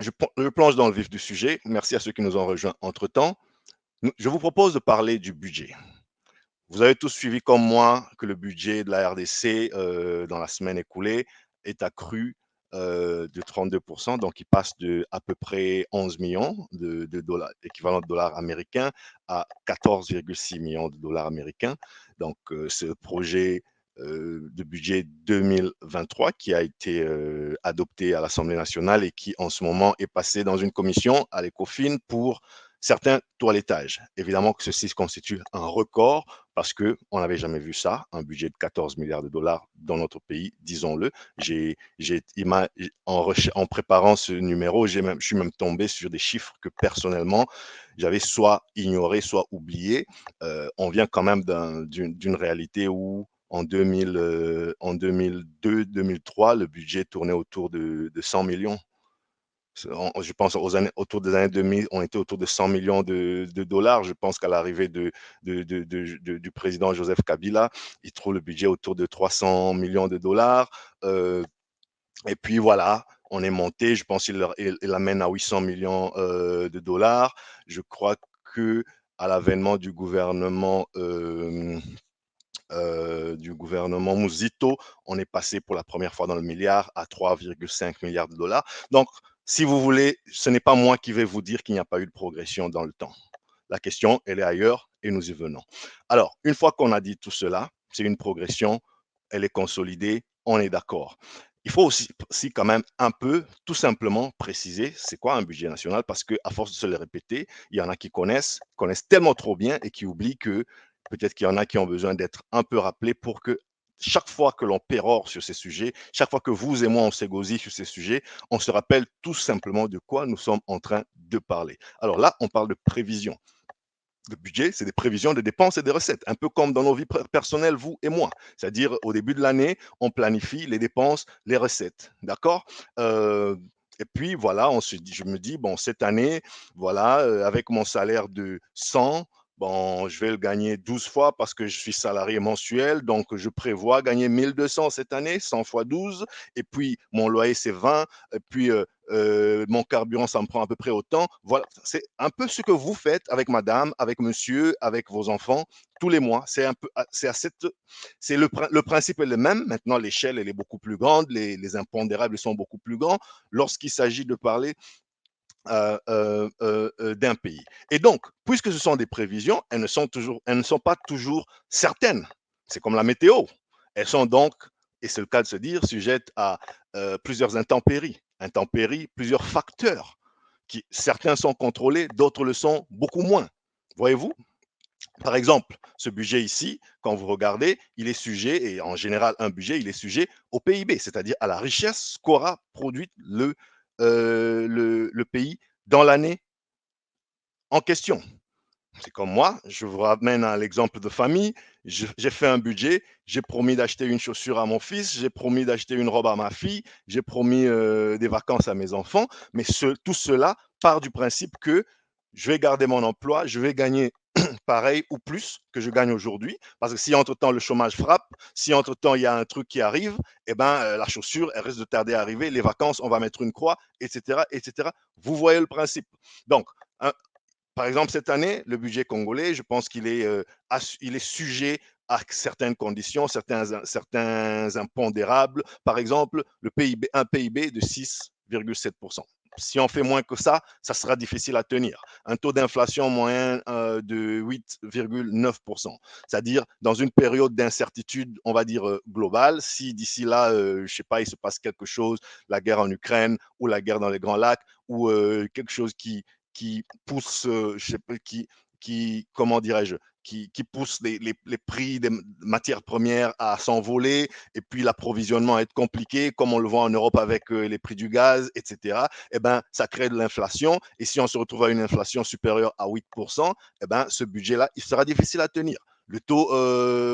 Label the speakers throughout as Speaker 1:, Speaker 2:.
Speaker 1: Je plonge dans le vif du sujet. Merci à ceux qui nous ont rejoints entre-temps. Je vous propose de parler du budget. Vous avez tous suivi comme moi que le budget de la RDC dans la semaine écoulée est accru de 32%, donc il passe de à peu près 11 millions de dollars, équivalent de dollars américains, à 14,6 millions de dollars américains. Donc ce projet de budget 2023 qui a été adopté à l'Assemblée nationale et qui en ce moment est passé dans une commission à l'ECOFIN pour certains toilettages. Évidemment que ceci constitue un record parce qu'on n'avait jamais vu ça, un budget de 14 milliards de dollars dans notre pays, disons-le. En préparant ce numéro, je suis même tombé sur des chiffres que personnellement, j'avais soit ignoré, soit oublié. On vient quand même d'une réalité où en 2002-2003, le budget tournait autour de 100 millions. Je pense autour des années 2000, on était autour de 100 millions de dollars. Je pense qu'à l'arrivée du président Joseph Kabila, il trouve le budget autour de 300 millions de dollars. Et puis voilà, on est monté. Je pense qu'il l'amène à 800 millions de dollars. Je crois que à l'avènement du gouvernement Muzito, on est passé pour la première fois dans le milliard à 3,5 milliards de dollars. Donc, si vous voulez, ce n'est pas moi qui vais vous dire qu'il n'y a pas eu de progression dans le temps. La question, elle est ailleurs et nous y venons. Alors, une fois qu'on a dit tout cela, c'est une progression, elle est consolidée, on est d'accord. Il faut aussi quand même un peu, tout simplement, préciser c'est quoi un budget national parce qu'à force de se le répéter, il y en a qui connaissent tellement trop bien et qui oublient que peut-être qu'il y en a qui ont besoin d'être un peu rappelés pour que chaque fois que l'on pérore sur ces sujets, chaque fois que vous et moi on s'égosille sur ces sujets, on se rappelle tout simplement de quoi nous sommes en train de parler. Alors là, on parle de prévision. Le budget, c'est des prévisions de dépenses et de recettes, un peu comme dans nos vies personnelles, vous et moi. C'est-à-dire, au début de l'année, on planifie les dépenses, les recettes. D'accord. Et puis, voilà, je me dis, bon, cette année, voilà, avec mon salaire de 100, bon, je vais le gagner 12 fois parce que je suis salarié mensuel. Donc, je prévois gagner 1200 cette année, 100 fois 12. Et puis, mon loyer, c'est 20. Et puis, mon carburant, ça me prend à peu près autant. Voilà, c'est un peu ce que vous faites avec madame, avec monsieur, avec vos enfants tous les mois. C'est le principe est le même. Maintenant, l'échelle, elle est beaucoup plus grande, les impondérables sont beaucoup plus grands lorsqu'il s'agit de parler d'un pays. Et donc, puisque ce sont des prévisions, elles ne sont pas toujours certaines. C'est comme la météo. Elles sont donc, et c'est le cas de se dire, sujettes à plusieurs intempéries, plusieurs facteurs, qui certains sont contrôlés, d'autres le sont beaucoup moins. Voyez-vous? Par exemple, ce budget ici, quand vous regardez, il est sujet, et en général, un budget, il est sujet au PIB, c'est-à-dire à la richesse qu'aura produite le pays dans l'année en question. C'est comme moi, je vous ramène à l'exemple de famille. J'ai fait un budget, j'ai promis d'acheter une chaussure à mon fils, j'ai promis d'acheter une robe à ma fille, j'ai promis des vacances à mes enfants, mais tout cela part du principe que je vais garder mon emploi, je vais gagner pareil ou plus que je gagne aujourd'hui. Parce que si entre-temps le chômage frappe, si entre-temps il y a un truc qui arrive, eh ben, la chaussure, elle risque de tarder à arriver, les vacances, on va mettre une croix, etc., etc. Vous voyez le principe. Donc, par exemple, cette année, le budget congolais, je pense il est sujet à certaines conditions, certains impondérables. Par exemple, un PIB de 6,7%. Si on fait moins que ça sera difficile à tenir. Un taux d'inflation moyen de 8,9%. C'est-à-dire, dans une période d'incertitude, on va dire globale, si d'ici là, je ne sais pas, il se passe quelque chose, la guerre en Ukraine ou la guerre dans les Grands Lacs, ou quelque chose qui pousse, je sais pas, comment dirais-je, qui pousse les prix des matières premières à s'envoler et puis l'approvisionnement à être compliqué, comme on le voit en Europe avec les prix du gaz, etc. Eh ben, ça crée de l'inflation. Et si on se retrouve à une inflation supérieure à 8%, eh ben, ce budget-là, il sera difficile à tenir. Le taux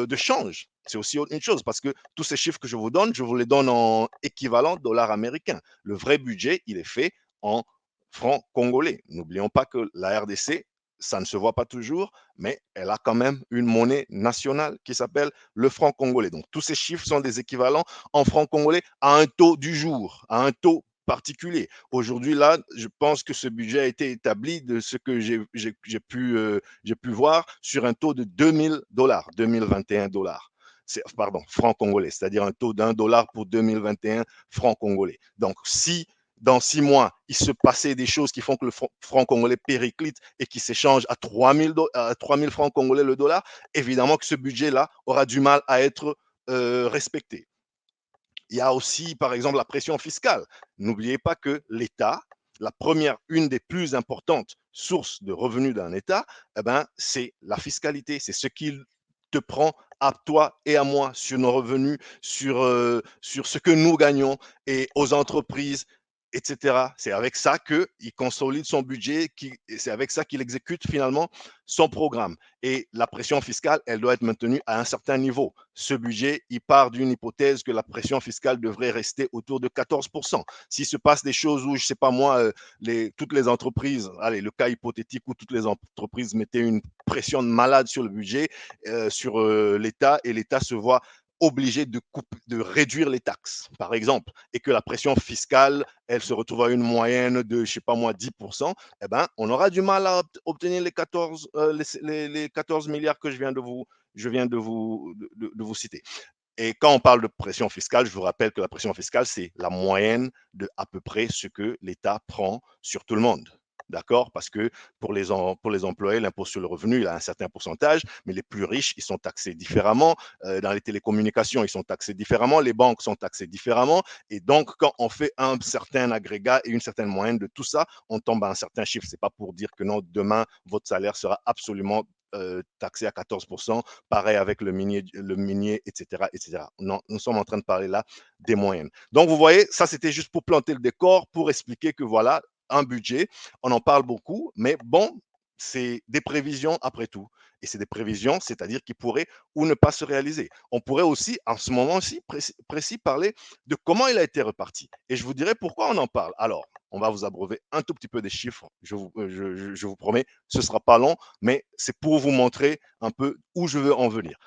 Speaker 1: de change, c'est aussi une chose parce que tous ces chiffres que je vous les donne en équivalent dollar américain. Le vrai budget, il est fait en francs congolais. N'oublions pas que la RDC, ça ne se voit pas toujours, mais elle a quand même une monnaie nationale qui s'appelle le franc congolais. Donc tous ces chiffres sont des équivalents en francs congolais à un taux du jour, à un taux particulier. Aujourd'hui, là, je pense que ce budget a été établi de ce que j'ai pu voir sur un taux de 2000 $, 2021 dollars. Pardon, francs congolais, c'est-à-dire un taux d'1 $ pour 2021 francs congolais. Donc, si dans 6 mois, il se passait des choses qui font que le franc congolais périclite et qui s'échange à 3000 francs congolais le dollar, évidemment que ce budget-là aura du mal à être respecté. Il y a aussi, par exemple, la pression fiscale. N'oubliez pas que l'État, une des plus importantes sources de revenus d'un État, eh ben, c'est la fiscalité. C'est ce qu'il te prend à toi et à moi sur nos revenus, sur ce que nous gagnons et aux entreprises, etc. C'est avec ça qu'il consolide son budget, c'est avec ça qu'il exécute finalement son programme. Et la pression fiscale, elle doit être maintenue à un certain niveau. Ce budget, il part d'une hypothèse que la pression fiscale devrait rester autour de 14%. S'il se passe des choses où, je ne sais pas moi, toutes les entreprises, allez, le cas hypothétique où toutes les entreprises mettaient une pression de malade sur le budget, sur l'État, et l'État se voit obligé de réduire les taxes, par exemple, et que la pression fiscale, elle se retrouve à une moyenne de, je sais pas moi, 10%, eh ben, on aura du mal à obtenir les 14 milliards que je viens de vous citer. Et quand on parle de pression fiscale, je vous rappelle que la pression fiscale, c'est la moyenne de à peu près ce que l'État prend sur tout le monde. D'accord? Parce que pour les employés, l'impôt sur le revenu, il a un certain pourcentage, mais les plus riches, ils sont taxés différemment. Dans les télécommunications, ils sont taxés différemment. Les banques sont taxées différemment. Et donc, quand on fait un certain agrégat et une certaine moyenne de tout ça, on tombe à un certain chiffre. Ce n'est pas pour dire que non, demain, votre salaire sera absolument taxé à 14%, pareil avec le minier, etc., etc. Non, nous sommes en train de parler là des moyennes. Donc, vous voyez, ça, c'était juste pour planter le décor, pour expliquer que voilà, un budget, on en parle beaucoup, mais bon, c'est des prévisions après tout. Et c'est des prévisions, c'est-à-dire qui pourraient ou ne pas se réaliser. On pourrait aussi, en ce moment-ci, précis, parler de comment il a été reparti. Et je vous dirai pourquoi on en parle. Alors, on va vous abreuver un tout petit peu des chiffres, je vous promets, ce ne sera pas long, mais c'est pour vous montrer un peu où je veux en venir.